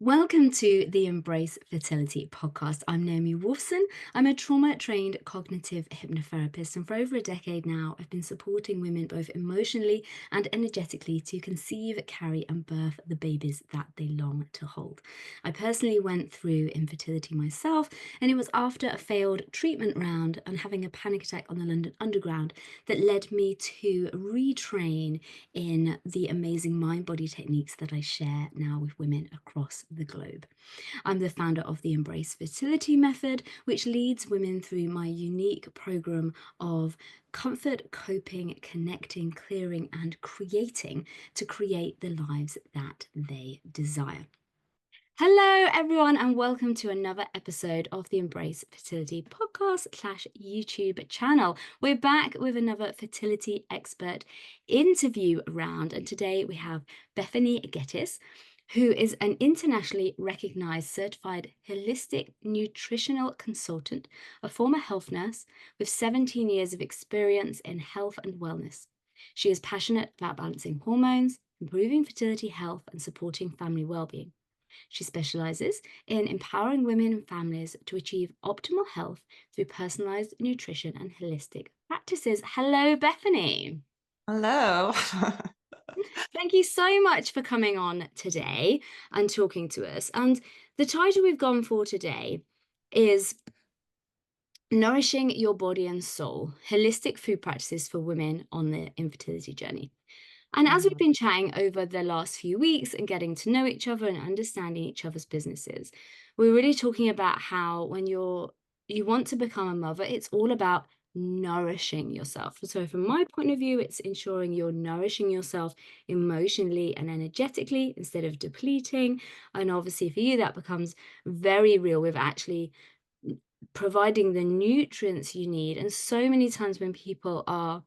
Welcome to the Embrace Fertility podcast. I'm Naomi Wolfson. I'm a trauma-trained cognitive hypnotherapist, and for over a decade now, I've been supporting women both emotionally and energetically to conceive, carry, and birth the babies that they long to hold. I personally went through infertility myself, and it was after a failed treatment round and having a panic attack on the London Underground that led me to retrain in the amazing mind-body techniques that I share now with women across the globe. I'm the founder of the Embrace Fertility Method, which leads women through my unique program of comfort, coping, connecting, clearing, and creating to create the lives that they desire. Hello, everyone, and welcome to another episode of the Embrace Fertility podcast/YouTube channel. We're back with another fertility expert interview round, and today we have Bethany Gettis, who is an internationally recognized certified holistic nutritional consultant, a former health nurse with 17 years of experience in health and wellness. She is passionate about balancing hormones, improving fertility health, and supporting family well-being. She specializes in empowering women and families to achieve optimal health through personalized nutrition and holistic practices. Hello, Bethany. Hello. Thank you so much for coming on today and talking to us. And the title we've gone for today is Nourishing Your Body and Soul, Holistic Food Practices for Women on the Infertility Journey. And as we've Mhm. been chatting over the last few weeks and getting to know each other and understanding each other's businesses, we're really talking about how when you want to become a mother, it's all about nourishing yourself. So from my point of view, it's ensuring you're nourishing yourself emotionally and energetically instead of depleting. And obviously for you, that becomes very real with actually providing the nutrients you need. And so many times when people are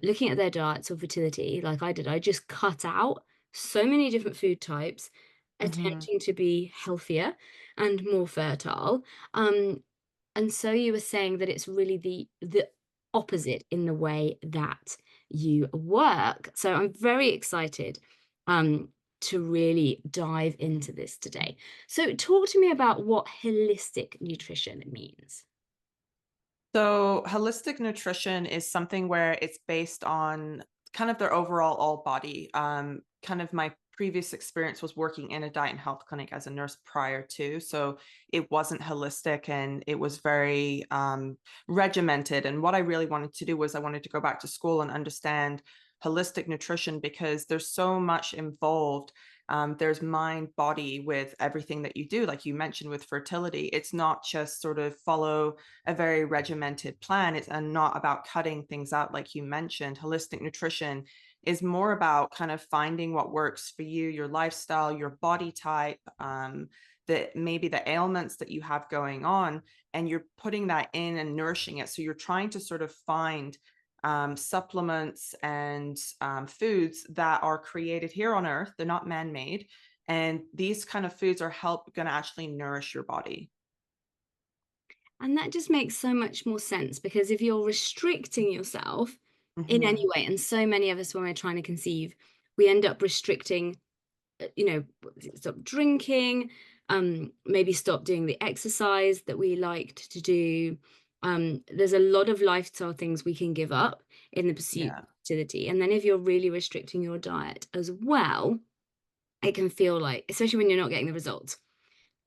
looking at their diets or fertility, like I did, I just cut out so many different food types, Mhm. attempting to be healthier and more fertile. Um, and so you were saying that it's really the opposite in the way that you work. So I'm very excited um, to really dive into this today. So talk to me about what holistic nutrition means. So holistic nutrition is something where it's based on kind of their overall all body. Kind of my previous experience was working in a diet and health clinic as a nurse prior to, so it wasn't holistic and it was very regimented. And what I really wanted to do was I wanted to go back to school and understand holistic nutrition because there's so much involved. There's mind, body with everything that you do, like you mentioned with fertility. It's not just sort of follow a very regimented plan. It's and not about cutting things out, like you mentioned. Holistic nutrition is more about kind of finding what works for you, your lifestyle, your body type, that maybe the ailments that you have going on, and you're putting that in and nourishing it. So you're trying to sort of find supplements and foods that are created here on earth. They're not man-made. And these kind of foods are going to actually nourish your body. And that just makes so much more sense because if you're restricting yourself in any Mhm. way, and so many of us, when we're trying to conceive, we end up restricting, stop drinking, maybe stop doing the exercise that we liked to do. There's a lot of lifestyle things we can give up in the pursuit of Yeah. fertility. And then if you're really restricting your diet as well, it can feel like, especially when you're not getting the results.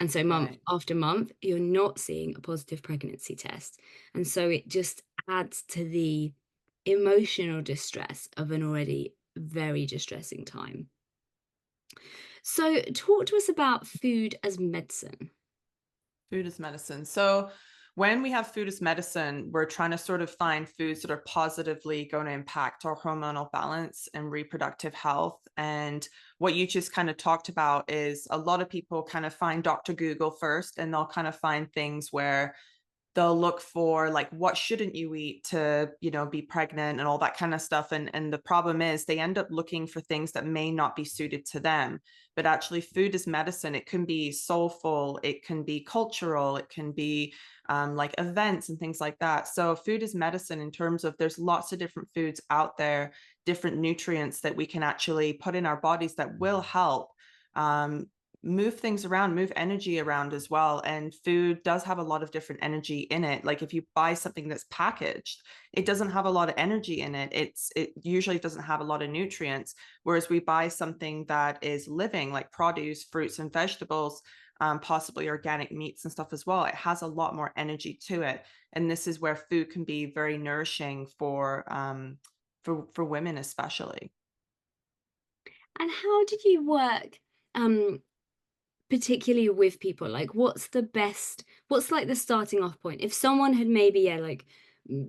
And so month Right. after month, you're not seeing a positive pregnancy test. And so it just adds to the emotional distress of an already very distressing time. So talk to us about food as medicine. Food is medicine. So when we have food as medicine, we're trying to sort of find foods that are positively going to impact our hormonal balance and reproductive health. And what you just kind of talked about is a lot of people kind of find Dr. Google first, and they'll kind of find things where they'll look for like what shouldn't you eat to be pregnant and all that kind of stuff. And the problem is they end up looking for things that may not be suited to them. But actually food is medicine. It can be soulful, it can be cultural, it can be like events and things like that. So food is medicine in terms of there's lots of different foods out there, different nutrients that we can actually put in our bodies that will help um, move things around, move energy around as well. And food does have a lot of different energy in it. Like if you buy something that's packaged, it doesn't have a lot of energy in it. It usually doesn't have a lot of nutrients. Whereas we buy something that is living, like produce, fruits and vegetables, possibly organic meats and stuff as well. It has a lot more energy to it. And this is where food can be very nourishing for women especially. And how did you work, um, particularly with people? Like, what's like the starting off point? If someone had maybe, yeah, like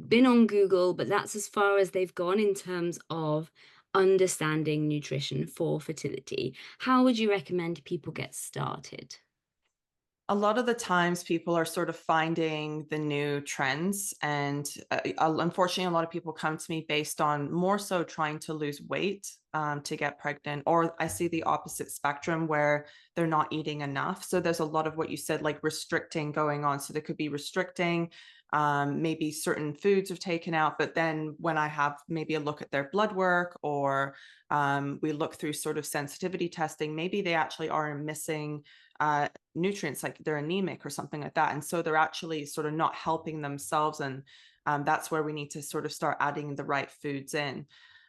been on Google, but that's as far as they've gone in terms of understanding nutrition for fertility, how would you recommend people get started? A lot of the times people are sort of finding the new trends and unfortunately a lot of people come to me based on more so trying to lose weight to get pregnant, or I see the opposite spectrum where they're not eating enough. So there's a lot of what you said, like restricting going on. So there could be restricting, maybe certain foods are taken out, but then when I have maybe a look at their blood work, or we look through sort of sensitivity testing, maybe they actually are missing nutrients, like they're anemic or something like that. And so they're actually sort of not helping themselves. And that's where we need to sort of start adding the right foods in.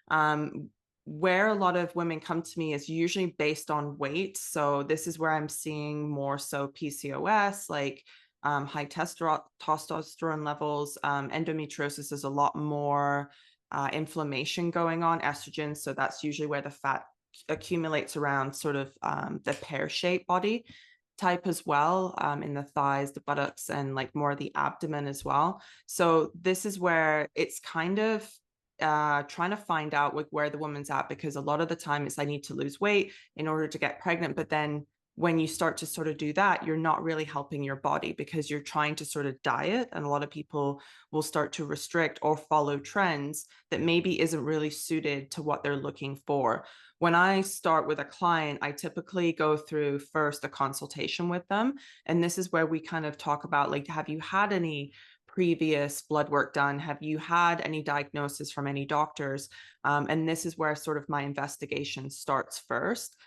Um, where a lot of women come to me is usually based on weight. So this is where I'm seeing more so PCOS, like high testosterone levels. Endometriosis is a lot more inflammation going on, estrogen. So that's usually where the fat accumulates around sort of the pear-shaped body type as well, in the thighs, the buttocks, and like more of the abdomen as well. So this is where it's kind of trying to find out like where the woman's at, because a lot of the time it's I need to lose weight in order to get pregnant. But then when you start to sort of do that, you're not really helping your body because you're trying to sort of diet. And a lot of people will start to restrict or follow trends that maybe isn't really suited to what they're looking for. When I start with a client, I typically go through first a consultation with them. And this is where we kind of talk about like, have you had any previous blood work done? Have you had any diagnosis from any doctors? And this is where sort of my investigation starts first.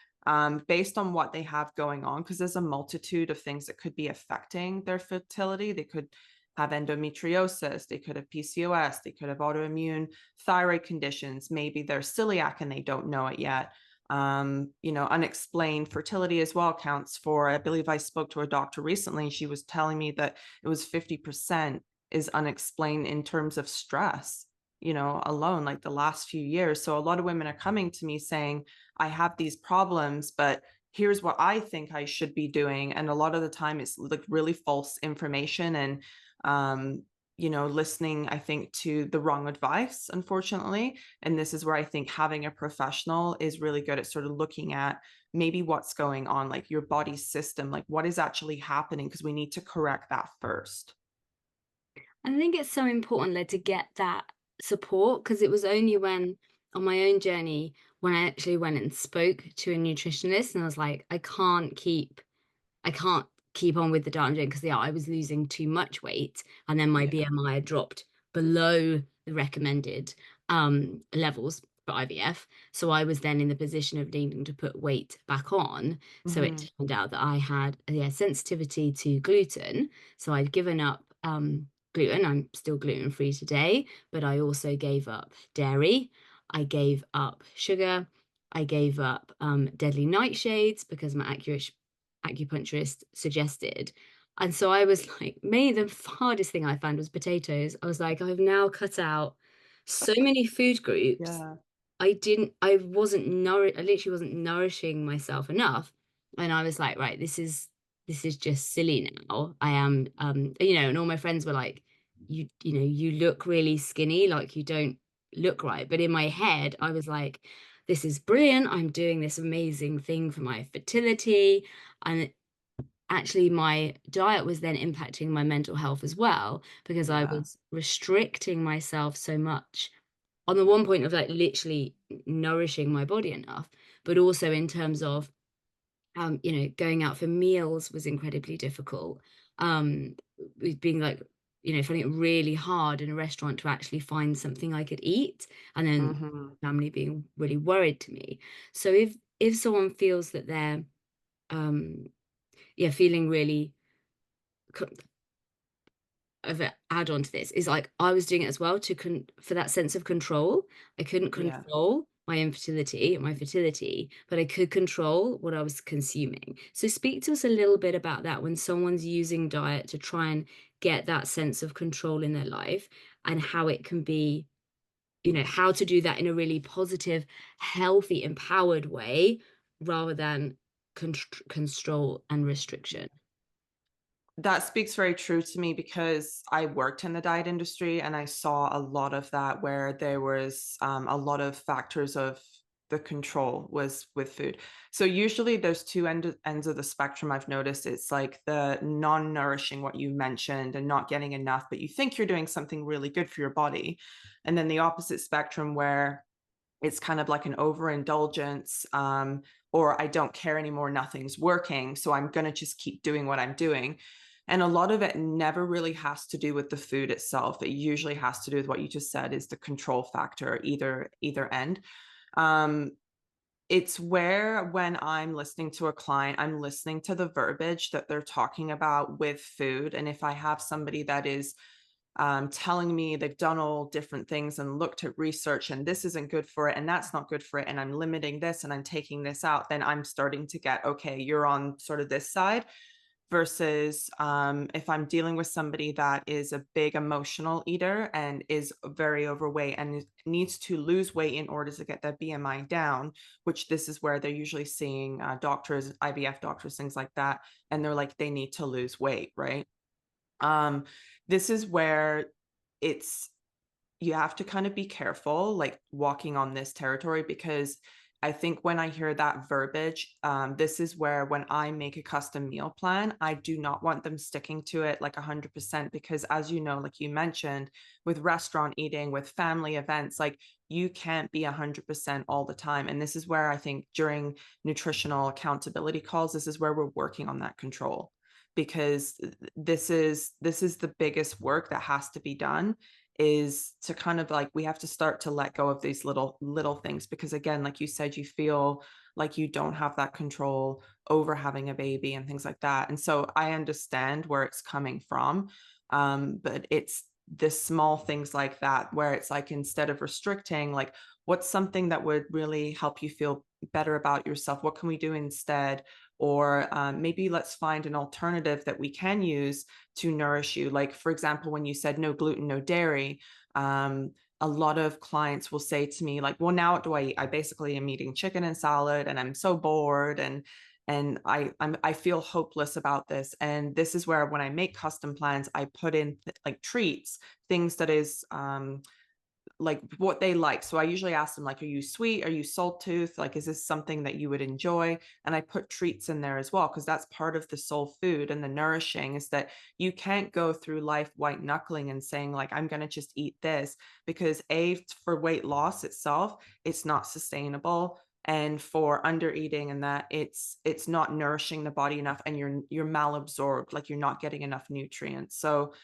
Based on what they have going on, because there's a multitude of things that could be affecting their fertility. They could have endometriosis, they could have PCOS, they could have autoimmune thyroid conditions, maybe they're celiac and they don't know it yet. Unexplained fertility as well counts for, I believe I spoke to a doctor recently. She was telling me that it was 50% is unexplained in terms of stress, alone, like the last few years. So a lot of women are coming to me saying, I have these problems, but here's what I think I should be doing. And a lot of the time it's like really false information and listening, I think, to the wrong advice, unfortunately. And this is where I think having a professional is really good at sort of looking at maybe what's going on, like your body system, like what is actually happening, because we need to correct that first. I think it's so important, like, to get that support, because it was only when on my own journey, when I actually went and spoke to a nutritionist and I was like, I can't keep on with the diet I'm doing, because yeah, I was losing too much weight and then my Yeah. BMI had dropped below the recommended levels for IVF. So I was then in the position of needing to put weight back on. So Hmm. it turned out that I had, yeah, sensitivity to gluten. So I'd given up gluten. I'm still gluten free today, but I also gave up dairy. I gave up sugar. I gave up deadly nightshades because my acupuncturist suggested. And so I was like, maybe the hardest thing I found was potatoes. I was like, I've now cut out so many food groups. Yeah. I literally wasn't nourishing myself enough. And I was like, right, this is just silly now. I am, and all my friends were like, you look really skinny, like you don't look right. But in my head, I was like, this is brilliant. I'm doing this amazing thing for my fertility. And actually my diet was then impacting my mental health as well, because I Yeah. was restricting myself so much on the one point of like literally nourishing my body enough, but also in terms of going out for meals was incredibly difficult. With being like, finding it really hard in a restaurant to actually find something I could eat, and then Hmm. family being really worried to me. So if someone feels that they're um yeah, feeling really co of a add on to this is, like, I was doing it as well to for that sense of control. I couldn't Yeah. control my infertility, my fertility, but I could control what I was consuming. So speak to us a little bit about that when someone's using diet to try and get that sense of control in their life, and how it can be, how to do that in a really positive, healthy, empowered way rather than control and restriction. That speaks very true to me because I worked in the diet industry and I saw a lot of that where there was a lot of factors of the control was with food. So usually there's ends of the spectrum I've noticed. It's like the non-nourishing, what you mentioned, and not getting enough, but you think you're doing something really good for your body. And then the opposite spectrum where it's kind of like an overindulgence, or I don't care anymore, nothing's working, so I'm gonna just keep doing what I'm doing. And a lot of it never really has to do with the food itself. It usually has to do with what you just said is the control factor, either end. Um, it's where when I'm listening to a client, I'm listening to the verbiage that they're talking about with food. And if I have somebody that is telling me they've done all different things and looked at research and this isn't good for it and that's not good for it and I'm limiting this and I'm taking this out, then I'm starting to get, okay, you're on sort of this side. Versus if I'm dealing with somebody that is a big emotional eater and is very overweight and needs to lose weight in order to get their BMI down, which this is where they're usually seeing doctors, IVF doctors, things like that. And they're like, they need to lose weight, right? Um, this is where it's you have to kind of be careful, like walking on this territory, because I think when I hear that verbiage, this is where when I make a custom meal plan, I do not want them sticking to it like 100% because, as you know, like you mentioned, with restaurant eating, with family events, like you can't be 100% all the time. And this is where I think during nutritional accountability calls, this is where we're working on that control because this is the biggest work that has to be done is to kind of like we have to start to let go of these little things because again like you said you feel like you don't have that control over having a baby and things like that and so I understand where it's coming from but it's the small things like that where it's like instead of restricting like what's something that would really help you feel better about yourself, what can we do instead, or maybe let's find an alternative that we can use to nourish you. Like, for example, when you said no gluten, no dairy, a lot of clients will say to me, like, well, now what do I eat? I basically am eating chicken and salad and I'm so bored and I feel hopeless about this. And this is where when I make custom plans, I put in like treats, things that is like what they like. So I usually ask them like, are you sweet? Are you salt tooth? Like, is this something that you would enjoy? And I put treats in there as well, because that's part of the soul food and the nourishing is that you can't go through life white knuckling and saying like, I'm going to just eat this because for weight loss itself, it's not sustainable. And for under eating and that it's not nourishing the body enough and you're malabsorbed, like you're not getting enough nutrients. So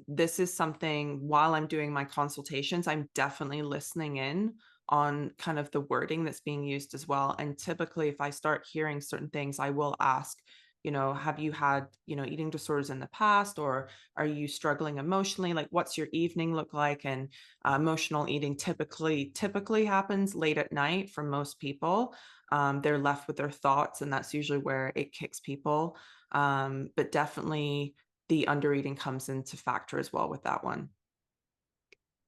this is something while I'm doing my consultations, I'm definitely listening in on kind of the wording that's being used as well. And typically, if I start hearing certain things, I will ask, have you had, eating disorders in the past, or are you struggling emotionally? Like, what's your evening look like? And emotional eating typically happens late at night for most people. They're left with their thoughts, and that's usually where it kicks people. But definitely the undereating comes into factor as well with that one.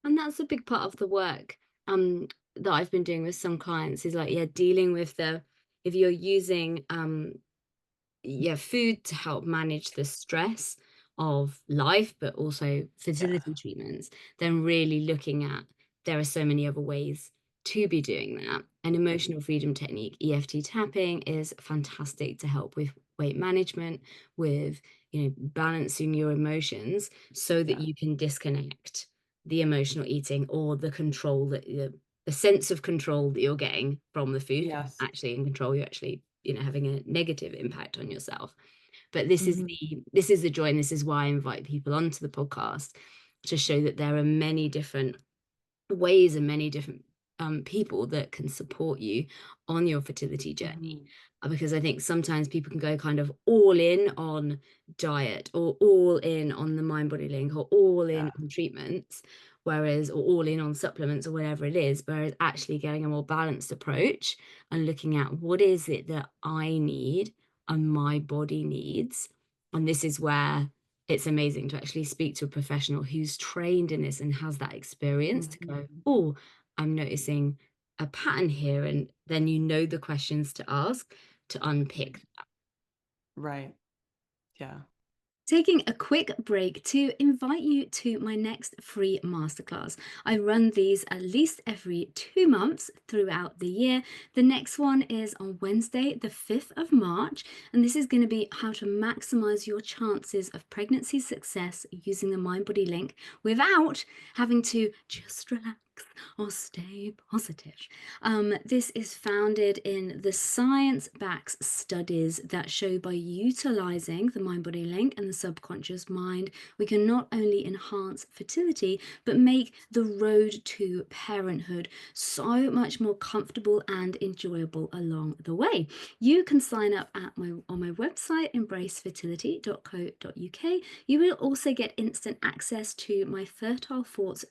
And that's a big part of the work, that I've been doing with some clients is like, yeah, dealing with if you're using, yeah, food to help manage the stress of life, but also Yeah. fertility treatments, then really looking at there are so many other ways to be doing that. An emotional freedom technique, EFT tapping, is fantastic to help with weight management, with balancing your emotions so that Yeah. you can disconnect the emotional eating or the control that the sense of control that you're getting from the food. 'Cause you're Yes. not actually in control, you're actually having a negative impact on yourself. But this is Mhm. the joy, and this is why I invite people onto the podcast to show that there are many different ways and many different people that can support you on your fertility journey. Mhm. Because I think sometimes people can go kind of all in on diet or all in on the mind body link or all Yeah. in on treatments, whereas, or all in on supplements or whatever it is, whereas actually getting a more balanced approach and looking at what is it that I need and my body needs. And this is where it's amazing to actually speak to a professional who's trained in this and has that experience to go, Mhm. oh, I'm noticing a pattern here. And then you know the questions to ask to unpick. Right. Yeah. Taking a quick break to invite you to my next free masterclass. I run these at least every 2 months throughout the year. The next one is on Wednesday, the 5th of March, and this is going to be how to maximize your chances of pregnancy success using the mind body link without having to just relax or stay positive. This is founded in the science backs studies that show by utilizing the mind body link and the subconscious mind, we can not only enhance fertility, but make the road to parenthood so much more comfortable and enjoyable along the way. You can sign up on my website, embracefertility.co.uk. You will also get instant access to my Fertile Thoughts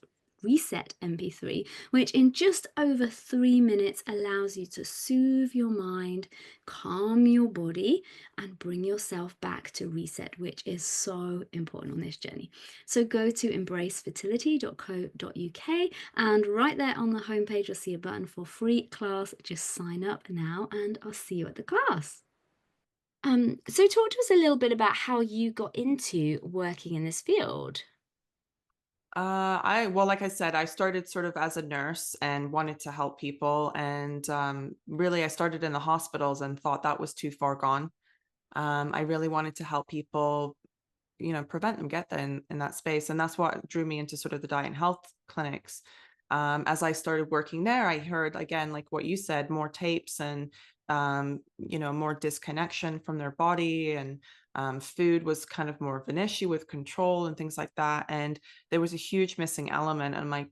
Reset MP3, which in just over 3 minutes allows you to soothe your mind, calm your body, and bring yourself back to reset, which is so important on this journey. So go to embracefertility.co.uk, and right there on the homepage, you'll see a button for free class. Just sign up now, and I'll see you at the class. So talk to us a little bit about how you got into working in this field. Well, like I said, I started sort of as a nurse and wanted to help people, and really, I started in the hospitals and thought that was too far gone. I really wanted to help people, prevent them get in that space, and that's what drew me into sort of the diet and health clinics. As I started working there, I heard again, like what you said, more tapes and more disconnection from their body, and food was kind of more of an issue with control and things like that. And there was a huge missing element. And I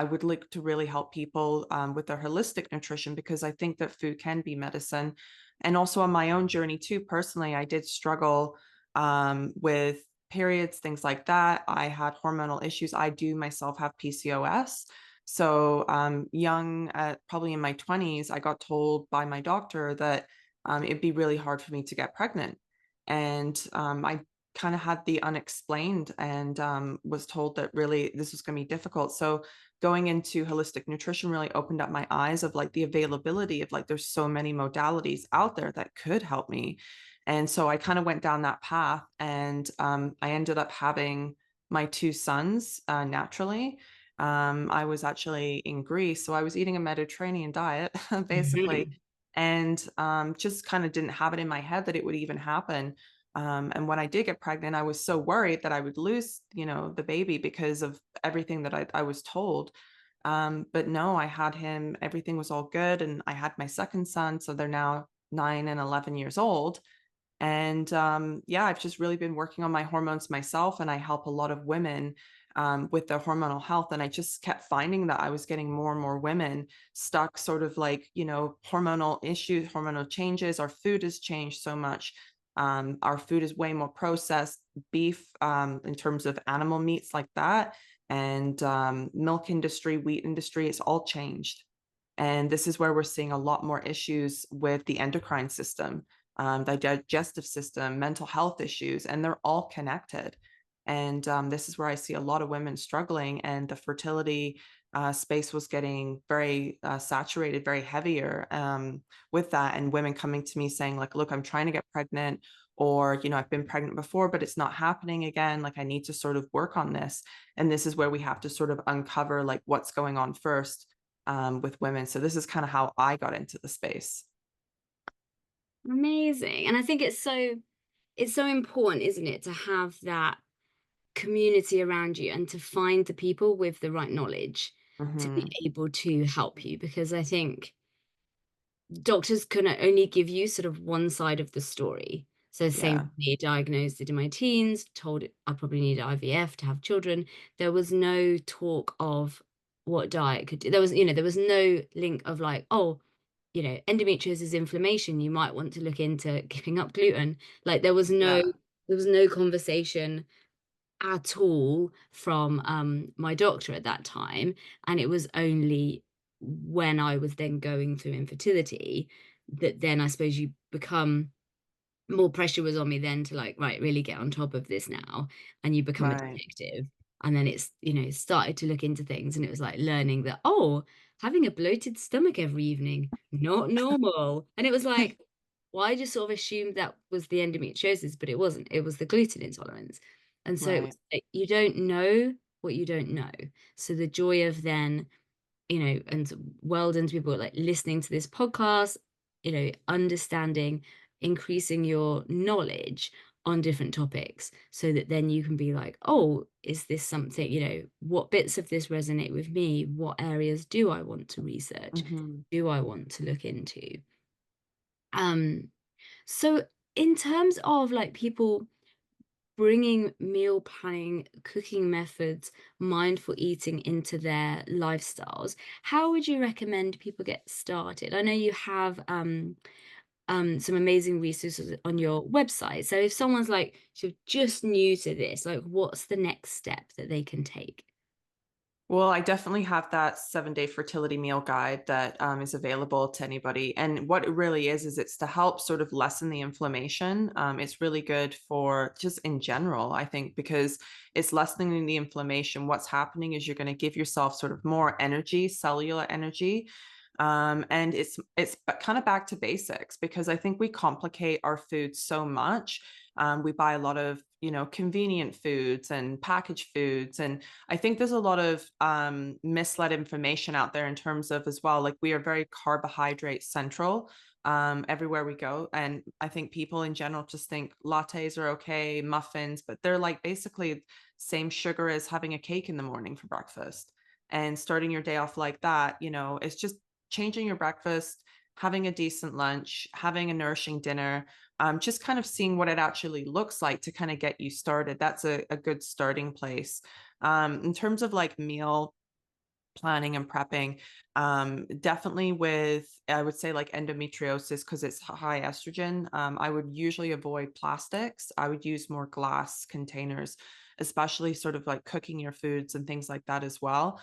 would like to really help people with their holistic nutrition, because I think that food can be medicine. And also on my own journey too, personally, I did struggle with periods, things like that. I had hormonal issues. I do myself have PCOS. So young, probably in my 20s, I got told by my doctor that it'd be really hard for me to get pregnant. And I kind of had the unexplained, and was told that really this was going to be difficult. So going into holistic nutrition really opened up my eyes of like the availability of like there's so many modalities out there that could help me. And so I kind of went down that path, and I ended up having my two sons naturally. I was actually in Greece, so I was eating a Mediterranean diet basically, and just kind of didn't have it in my head that it would even happen. And when I did get pregnant, I was so worried that I would lose, the baby because of everything that I was told. But no, I had him, everything was all good. And I had my second son. So they're now 9 and 11 years old. And yeah, I've just really been working on my hormones myself. And I help a lot of women with their hormonal health. And I just kept finding that I was getting more and more women stuck, sort of like, hormonal issues, hormonal changes. Our food has changed so much. Our food is way more processed, beef, in terms of animal meats like that, and milk industry, wheat industry, it's all changed. And this is where we're seeing a lot more issues with the endocrine system, the digestive system, mental health issues, and they're all connected. And this is where I see a lot of women struggling, and the fertility space was getting very saturated, very heavier with that. And women coming to me saying, like, look, I'm trying to get pregnant, or, I've been pregnant before, but it's not happening again. Like, I need to sort of work on this. And this is where we have to sort of uncover like what's going on first with women. So this is kind of how I got into the space. Amazing. And I think it's so important, isn't it, to have that community around you and to find the people with the right knowledge to be Hmm. able to help you, because I think doctors can only give you sort of one side of the story. So same Yeah. for me, diagnosed it in my teens, told I probably need IVF to have children. There was no talk of what diet could do. There was no link of like, oh, endometriosis inflammation, you might want to look into giving up gluten. Like Yeah, there was no conversation at all from my doctor at that time. And it was only when I was then going through infertility that then I suppose you become more pressure was on me then to like, right, really get on top of this now. And you become a right, detective. And then started to look into things, and it was like learning that, oh, having a bloated stomach every evening, not normal. And it was like, well, I just sort of assumed that was the endometriosis, but it wasn't. It was the gluten intolerance. And so it right. was like, you don't know what you don't know. So the joy of then, and well done to people like listening to this podcast, understanding, increasing your knowledge on different topics so that then you can be like, oh, is this something, what bits of this resonate with me? What areas do I want to research? Mhm. Do I want to look into? Um, so in terms of like people bringing meal planning, cooking methods, mindful eating into their lifestyles, how would you recommend people get started? I know you have some amazing resources on your website. So if someone's like sort of just new to this, like what's the next step that they can take? Well, I definitely have that 7-day fertility meal guide that is available to anybody. And what it really is it's to help sort of lessen the inflammation. It's really good for just in general, I think, because it's lessening the inflammation. What's happening is you're going to give yourself sort of more energy, cellular energy. And it's kind of back to basics because I think we complicate our food so much. We buy a lot of, convenient foods and packaged foods, and I think there's a lot of misled information out there in terms of as well, like we are very carbohydrate central everywhere we go. And I think people in general just think lattes are okay, muffins, but they're like basically same sugar as having a cake in the morning for breakfast. And starting your day off like that, it's just changing your breakfast, having a decent lunch, having a nourishing dinner, just kind of seeing what it actually looks like to kind of get you started. That's a good starting place. In terms of like meal planning and prepping, definitely with, I would say like endometriosis, because it's high estrogen, I would usually avoid plastics. I would use more glass containers, especially sort of like cooking your foods and things like that as well,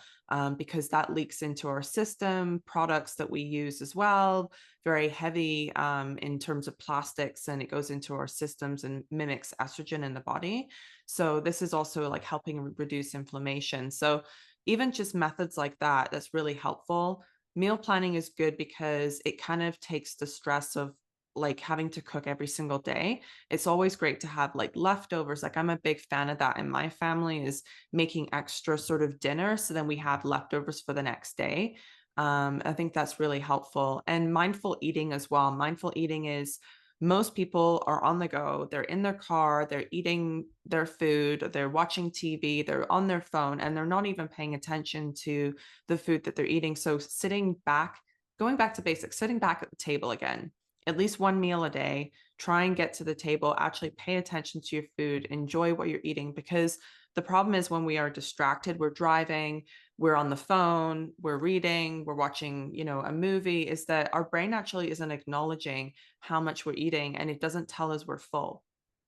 because that leaks into our system. Products that we use as well, very heavy in terms of plastics, and it goes into our systems and mimics estrogen in the body. So this is also like helping reduce inflammation. So even just methods like that, that's really helpful. Meal planning is good because it kind of takes the stress of like having to cook every single day. It's always great to have like leftovers. Like I'm a big fan of that in my family, is making extra sort of dinner so then we have leftovers for the next day. I think that's really helpful. And mindful eating as well. Mindful eating is, most people are on the go. They're in their car, they're eating their food, they're watching TV, they're on their phone, and they're not even paying attention to the food that they're eating. So sitting back, going back to basics, sitting back at the table again, at least one meal a day, try and get to the table, actually pay attention to your food, enjoy what you're eating, because the problem is when we are distracted, we're driving, we're on the phone, we're reading, we're watching, a movie, is that our brain actually isn't acknowledging how much we're eating, and it doesn't tell us we're full.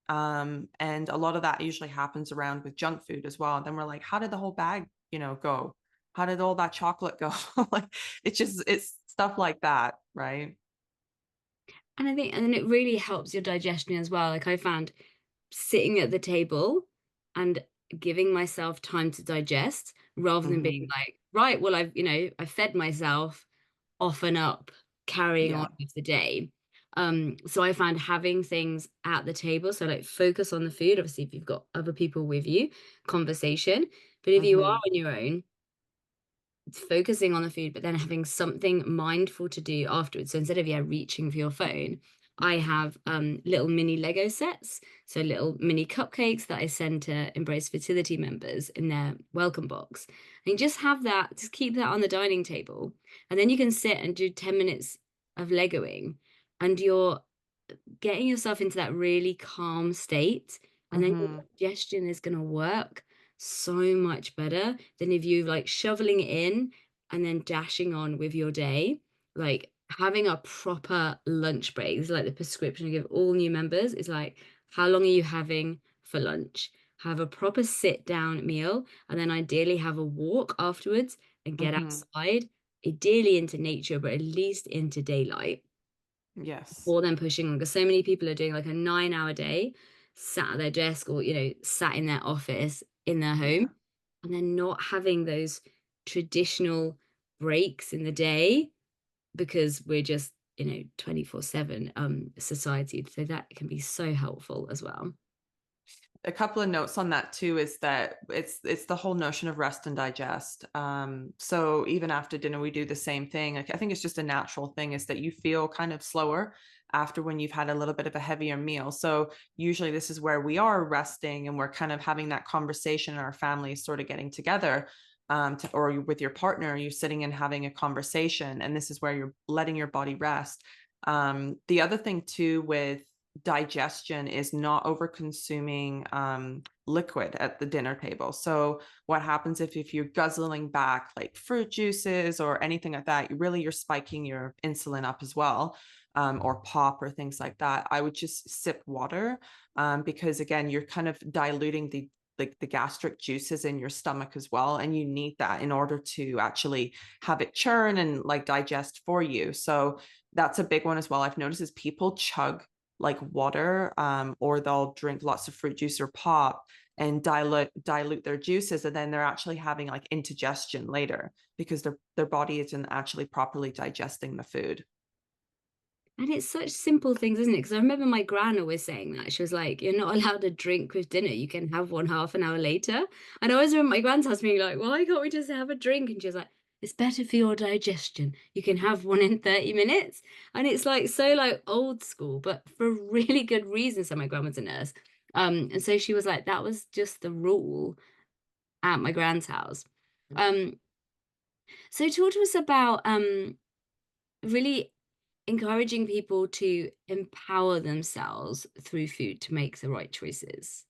And a lot of that usually happens around with junk food as well. And then we're like, how did the whole bag, go? How did all that chocolate go? Like it's stuff like that, right? And I think, and then it really helps your digestion as well. Like I found sitting at the table and giving myself time to digest rather than being Hmm. like, right, well, I fed myself, off and up, carrying on Yeah. with the day. So I found having things at the table, so like focus on the food. Obviously, if you've got other people with you, conversation. But if you are Hmm. on your own, focusing on the food, but then having something mindful to do afterwards. So instead of reaching for your phone, I have little mini Lego sets, so little mini cupcakes that I send to Embrace Fertility members in their welcome box. And just have that, just keep that on the dining table, and then you can sit and do 10 minutes of Legoing, and you're getting yourself into that really calm state, and then your Hmm. digestion is going to work so much better than if you like shoveling it in and then dashing on with your day. Like having a proper lunch break is like the prescription I give all new members is like, how long are you having for lunch? Have a proper sit down meal and then ideally have a walk afterwards and get Mhm. outside, ideally into nature, but at least into daylight Yes. or then pushing on because so many people are doing like a 9 hour day, sat at their desk or, sat in their office in their home, Yeah. and then not having those traditional breaks in the day because we're just, 24/7 society. So that can be so helpful as well. A couple of notes on that too is that it's the whole notion of rest and digest. So even after dinner, we do the same thing. Like, I think it's just a natural thing is that you feel kind of slower after when you've had a little bit of a heavier meal. So usually this is where we are resting and we're kind of having that conversation and our family is sort of getting together. Or you're with your partner, you're sitting and having a conversation, and this is where you're letting your body rest. The other thing too with digestion is not over consuming liquid at the dinner table. So what happens if you're guzzling back like fruit juices or anything like that, you're spiking your insulin up as well. Or pop or things like that. I would just sip water because again, you're kind of diluting the gastric juices in your stomach as well, and you need that in order to actually have it churn and like digest for you. So that's a big one as well. I've noticed is people chug like water, or they'll drink lots of fruit juice or pop and dilute their juices, and then they're actually having like indigestion later because their body isn't actually properly digesting the food. And it's such simple things, isn't it? Because I remember my gran always saying that. She was like, "You're not allowed to drink with dinner. You can have one half an hour later." And I always remember my grand's being like, "Why can't we just have a drink?" And she was like, "It's better for your digestion. You can have one in 30 minutes." And it's like so like old school, but for really good reason. So my grandma's a nurse. And so she was like, that was just the rule at my grand's house. Um, so talk to us about really encouraging people to empower themselves through food to make the right choices.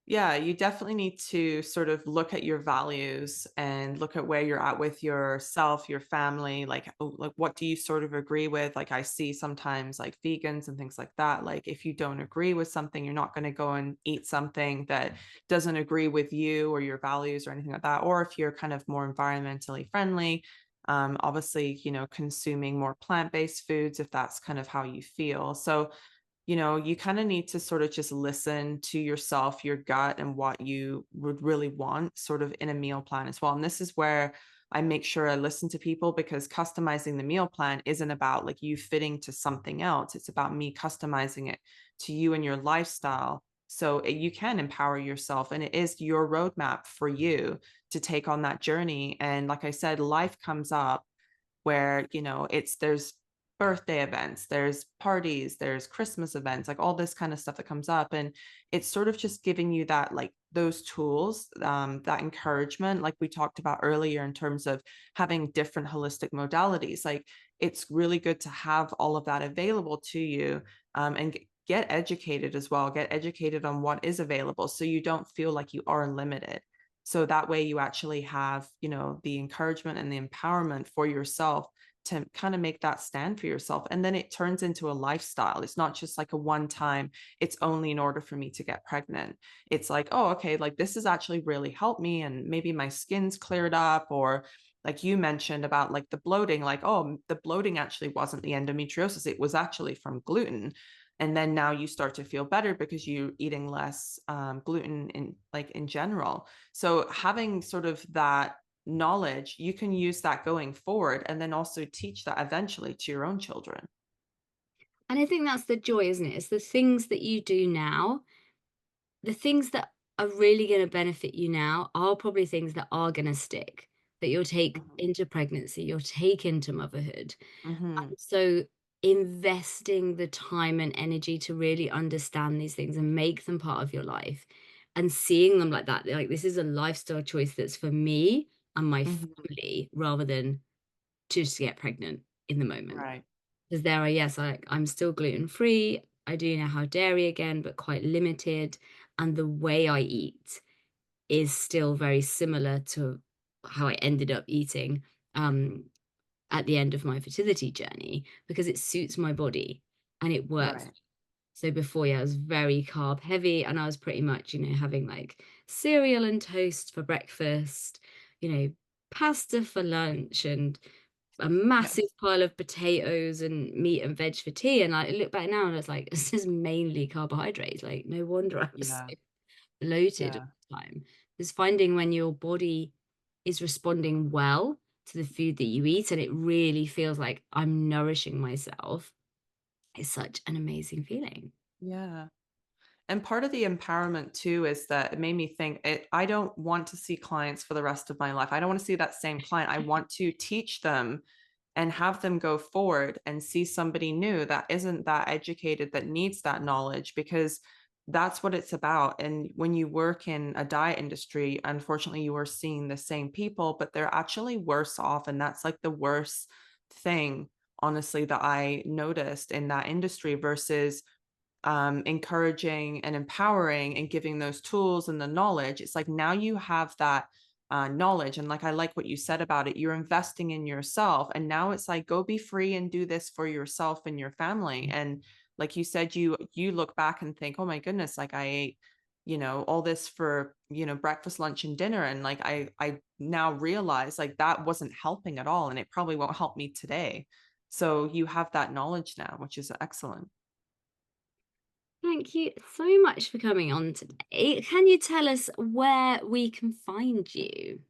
Yeah, you definitely need to sort of look at your values and look at where you're at with yourself, your family, like like what do you sort of agree with? Like I see sometimes like vegans and things like that. Like if you don't agree with something, you're not going to go and eat something that doesn't agree with you or your values or anything like that. Or if you're kind of more environmentally friendly, obviously, consuming more plant-based foods if that's kind of how you feel. So you kind of need to sort of just listen to yourself, your gut, and what you would really want sort of in a meal plan as well. And this is where I make sure I listen to people because customizing the meal plan isn't about like you fitting to something else. It's about me customizing it to you and your lifestyle. So you can empower yourself, and it is your roadmap for you to take on that journey. And like I said, life comes up where there's birthday events, there's parties, there's Christmas events, like all this kind of stuff that comes up, and it's sort of just giving you that like those tools, that encouragement like we talked about earlier in terms of having different holistic modalities. Like it's really good to have all of that available to you, and get educated as well, get educated on what is available so you don't feel like you are limited. So that way you actually have, the encouragement and the empowerment for yourself to kind of make that stand for yourself. And then it turns into a lifestyle. It's not just like a one time, it's only in order for me to get pregnant. It's like, oh, okay, like this has actually really helped me. And maybe my skin's cleared up, or like you mentioned about like the bloating, like, oh, the bloating actually wasn't the endometriosis. It was actually from gluten. And then now you start to feel better because you're eating less gluten in general. So having sort of that knowledge, you can use that going forward and then also teach that eventually to your own children. And I think that's the joy, isn't it? It's the things that you do now, the things that are really going to benefit you now are probably things that are going to stick, that you'll take Mhm. into pregnancy, you'll take into motherhood. Mhm. So investing the time and energy to really understand these things and make them part of your life and seeing them like that, like this is a lifestyle choice that's for me and my Mhm. family rather than to just get pregnant in the moment. Right. Because there are, yes, I'm still gluten free. I do now have dairy again, but quite limited. And the way I eat is still very similar to how I ended up eating um, at the end of my fertility journey, because it suits my body and it works. Right. So before, yeah, I was very carb heavy, and I was pretty much, having like cereal and toast for breakfast, pasta for lunch, and a Yeah. massive pile of potatoes and meat and veg for tea. And I look back now and it's like, this is mainly carbohydrates. Like, no wonder I was Yeah. so bloated at Yeah. the time. Is finding when your body is responding well to the food that you eat and it really feels like I'm nourishing myself is such an amazing feeling. Yeah. And part of the empowerment too is that it made me think I don't want to see clients for the rest of my life. I don't want to see that same client. I want to teach them and have them go forward and see somebody new that isn't that educated, that needs that knowledge, because that's what it's about. And when you work in a diet industry, unfortunately, you are seeing the same people, but they're actually worse off. And that's like the worst thing, honestly, that I noticed in that industry versus encouraging and empowering and giving those tools and the knowledge. It's like now you have that knowledge. And like, I like what you said about it. You're investing in yourself. And now it's like, go be free and do this for yourself and your family. And like you said, you look back and think, oh my goodness, like I ate, all this for, breakfast, lunch, and dinner. And like, I now realize like that wasn't helping at all. And it probably won't help me today. So you have that knowledge now, which is excellent. Thank you so much for coming on today. Can you tell us where we can find you?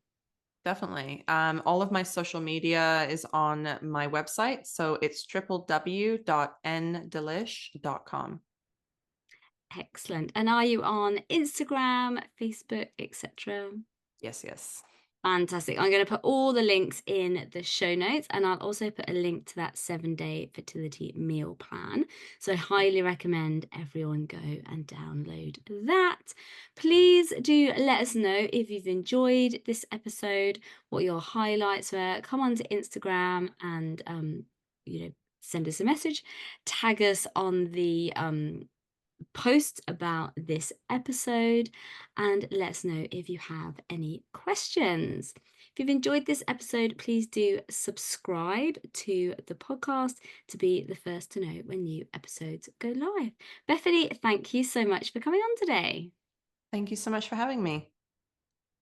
Definitely. All of my social media is on my website. So it's www.ndelish.com. Excellent. And are you on Instagram, Facebook, etc.? Yes, yes. Fantastic. I'm going to put all the links in the show notes, and I'll also put a link to that 7-day fertility meal plan. So I highly recommend everyone go and download that. Please do let us know if you've enjoyed this episode, what your highlights were. Come on to Instagram and send us a message, tag us on the post about this episode, and let us know if you have any questions. If you've enjoyed this episode, please do subscribe to the podcast to be the first to know when new episodes go live. Bethany, thank you so much for coming on today. Thank you so much for having me.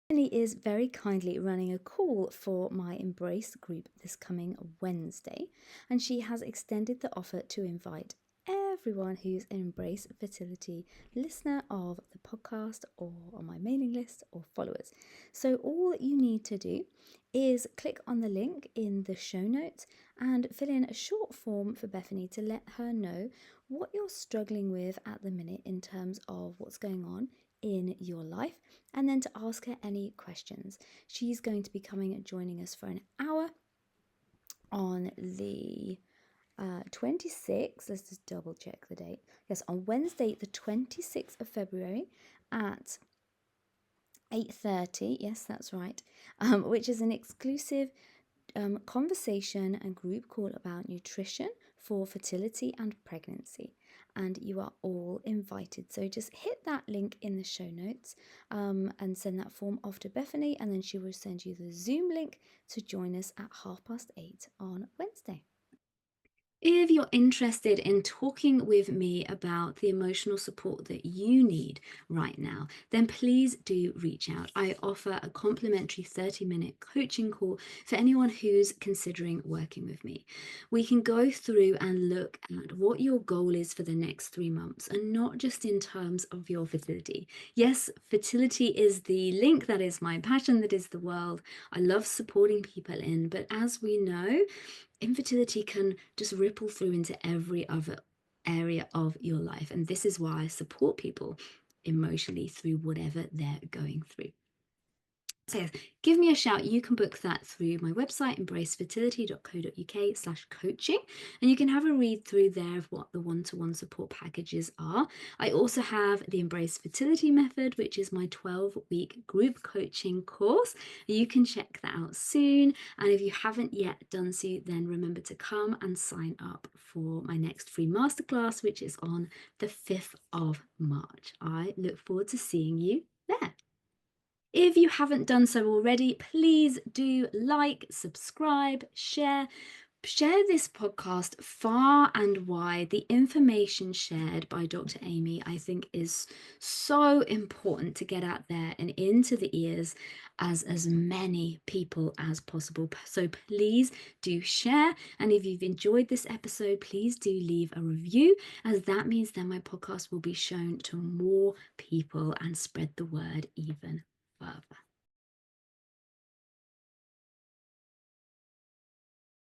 Bethany is very kindly running a call for my Embrace group this coming Wednesday, and she has extended the offer to invite everyone who's an Embrace Fertility listener of the podcast or on my mailing list or followers. So all you need to do is click on the link in the show notes and fill in a short form for Bethany to let her know what you're struggling with at the minute in terms of what's going on in your life, and then to ask her any questions. She's going to be coming and joining us for an hour on the 26th. Let's just double check the date. Yes, on Wednesday, the 26th of February at 8:30. Yes, that's right. Which is an exclusive conversation and group call about nutrition for fertility and pregnancy. And you are all invited. So just hit that link in the show notes and send that form off to Bethany, and then she will send you the Zoom link to join us at 8:30 on Wednesday. If you're interested in talking with me about the emotional support that you need right now, then please do reach out. I offer a complimentary 30-minute coaching call for anyone who's considering working with me. We can go through and look at what your goal is for the next 3 months, and not just in terms of your fertility. Yes, fertility is the link, that is my passion, that is the world I love supporting people in. But as we know, infertility can just ripple through into every other area of your life. And this is why I support people emotionally through whatever they're going through. So yes, give me a shout. You can book that through my website, embracefertility.co.uk/coaching, and you can have a read through there of what the one-to-one support packages are. I also have the Embrace Fertility Method, which is my 12-week group coaching course. You can check that out soon. And if you haven't yet done so, then remember to come and sign up for my next free masterclass, which is on the 5th of March. I look forward to seeing you there. If you haven't done so already, please do like, subscribe, share. Share this podcast far and wide. The information shared by Dr. Amy, I think, is so important to get out there and into the ears as many people as possible. So please do share. And if you've enjoyed this episode, please do leave a review, as that means then my podcast will be shown to more people and spread the word even further.